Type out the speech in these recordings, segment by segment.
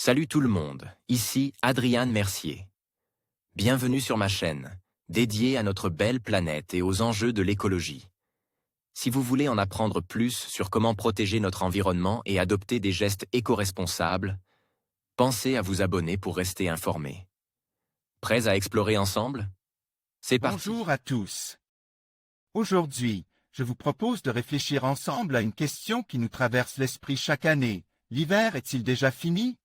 Salut tout le monde, ici Adrian Mercier. Bienvenue sur ma chaîne, dédiée à notre belle planète et aux enjeux de l'écologie. Si vous voulez en apprendre plus sur comment protéger notre environnement et adopter des gestes éco-responsables, pensez à vous abonner pour rester informé. Prêts à explorer ensemble? C'est parti. Bonjour à tous. Aujourd'hui, je vous propose de réfléchir ensemble à une question qui nous traverse l'esprit chaque année. L'hiver est-il déjà fini?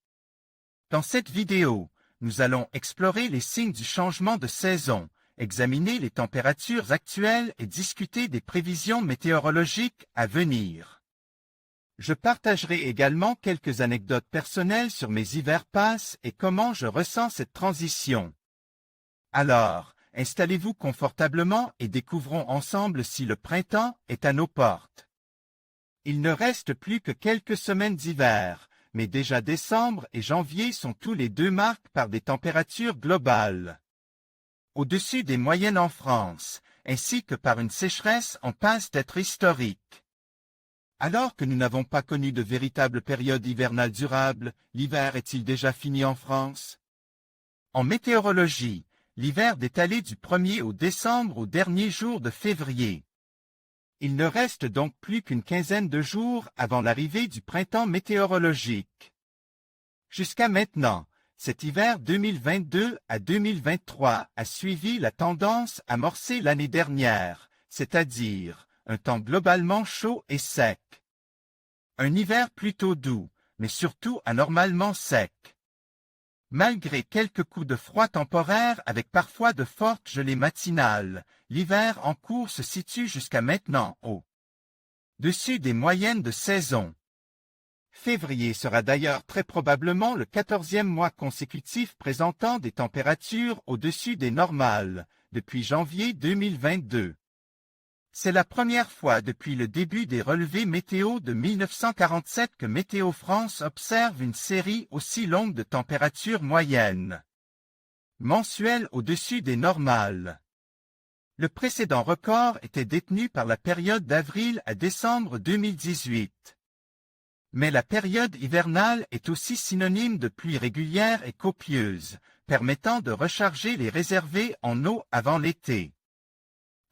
Dans cette vidéo, nous allons explorer les signes du changement de saison, examiner les températures actuelles et discuter des prévisions météorologiques à venir. Je partagerai également quelques anecdotes personnelles sur mes hivers passés et comment je ressens cette transition. Alors, installez-vous confortablement et découvrons ensemble si le printemps est à nos portes. Il ne reste plus que quelques semaines d'hiver, mais déjà décembre et janvier sont tous les deux marqués par des températures globales au-dessus des moyennes en France, ainsi que par une sécheresse en passe d'être historique. Alors que nous n'avons pas connu de véritable période hivernale durable, l'hiver est-il déjà fini en France? En météorologie, l'hiver détalé du 1er au décembre au dernier jour de février. Il ne reste donc plus qu'une quinzaine de jours avant l'arrivée du printemps météorologique. Jusqu'à maintenant, cet hiver 2022 à 2023 a suivi la tendance amorcée l'année dernière, c'est-à-dire un temps globalement chaud et sec. Un hiver plutôt doux, mais surtout anormalement sec. Malgré quelques coups de froid temporaires avec parfois de fortes gelées matinales, l'hiver en cours se situe jusqu'à maintenant au-dessus des moyennes de saison. Février sera d'ailleurs très probablement le 14e mois consécutif présentant des températures au-dessus des normales, depuis janvier 2022. C'est la première fois depuis le début des relevés météo de 1947 que Météo France observe une série aussi longue de températures moyennes mensuelles au-dessus des normales. Le précédent record était détenu par la période d'avril à décembre 2018. Mais la période hivernale est aussi synonyme de pluies régulières et copieuses, permettant de recharger les réserves en eau avant l'été.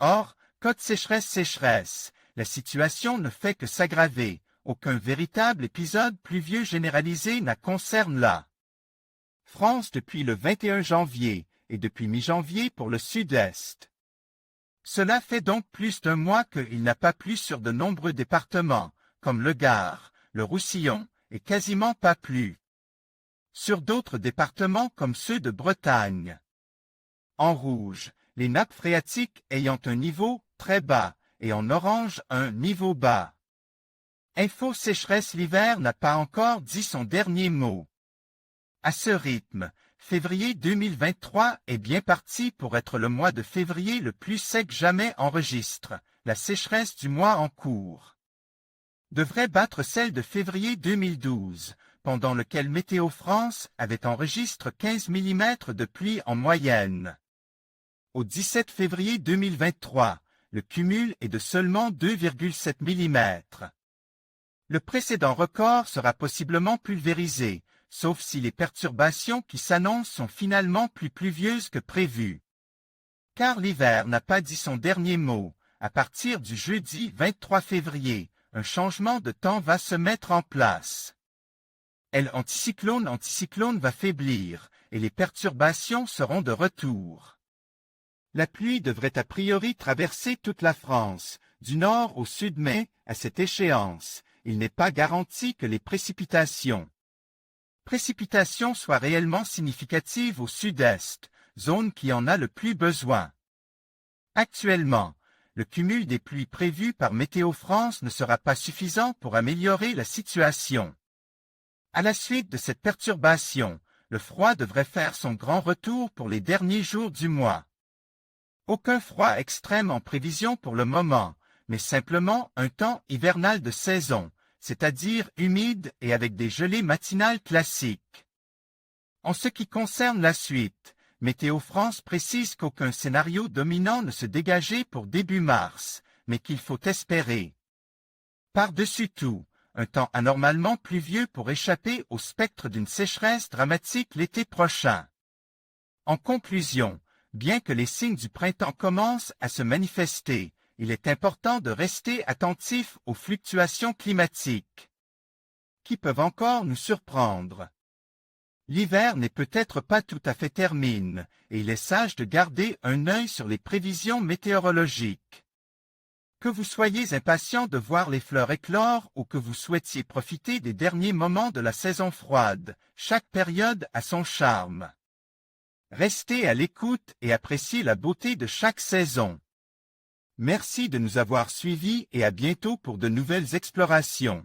Or, côte sécheresse, la situation ne fait que s'aggraver, aucun véritable épisode pluvieux généralisé n'a concerne la France depuis le 21 janvier et depuis mi-janvier pour le sud-est. Cela fait donc plus d'un mois qu'il n'a pas plu sur de nombreux départements, comme le Gard, le Roussillon, et quasiment pas plu sur d'autres départements comme ceux de Bretagne. En rouge, les nappes phréatiques ayant un niveau très bas et en orange un niveau bas. Info Sécheresse l'hiver n'a pas encore dit son dernier mot. À ce rythme, février 2023 est bien parti pour être le mois de février le plus sec jamais enregistré, la sécheresse du mois en cours devrait battre celle de février 2012, pendant lequel Météo France avait enregistré 15 mm de pluie en moyenne. Au 17 février 2023, le cumul est de seulement 2,7 mm. Le précédent record sera possiblement pulvérisé, sauf si les perturbations qui s'annoncent sont finalement plus pluvieuses que prévu. Car l'hiver n'a pas dit son dernier mot. À partir du jeudi 23 février, un changement de temps va se mettre en place. L'anticyclone va faiblir et les perturbations seront de retour. La pluie devrait a priori traverser toute la France, du nord au sud, mais, à cette échéance, il n'est pas garanti que les précipitations soient réellement significatives au sud-est, zone qui en a le plus besoin. Actuellement, le cumul des pluies prévues par Météo France ne sera pas suffisant pour améliorer la situation. À la suite de cette perturbation, le froid devrait faire son grand retour pour les derniers jours du mois. Aucun froid extrême en prévision pour le moment, mais simplement un temps hivernal de saison, c'est-à-dire humide et avec des gelées matinales classiques. En ce qui concerne la suite, Météo France précise qu'aucun scénario dominant ne se dégageait pour début mars, mais qu'il faut espérer. Par-dessus tout, un temps anormalement pluvieux pour échapper au spectre d'une sécheresse dramatique l'été prochain. En conclusion, bien que les signes du printemps commencent à se manifester, il est important de rester attentif aux fluctuations climatiques qui peuvent encore nous surprendre. L'hiver n'est peut-être pas tout à fait terminé, et il est sage de garder un œil sur les prévisions météorologiques. Que vous soyez impatient de voir les fleurs éclore ou que vous souhaitiez profiter des derniers moments de la saison froide, chaque période a son charme. Restez à l'écoute et appréciez la beauté de chaque saison. Merci de nous avoir suivis et à bientôt pour de nouvelles explorations.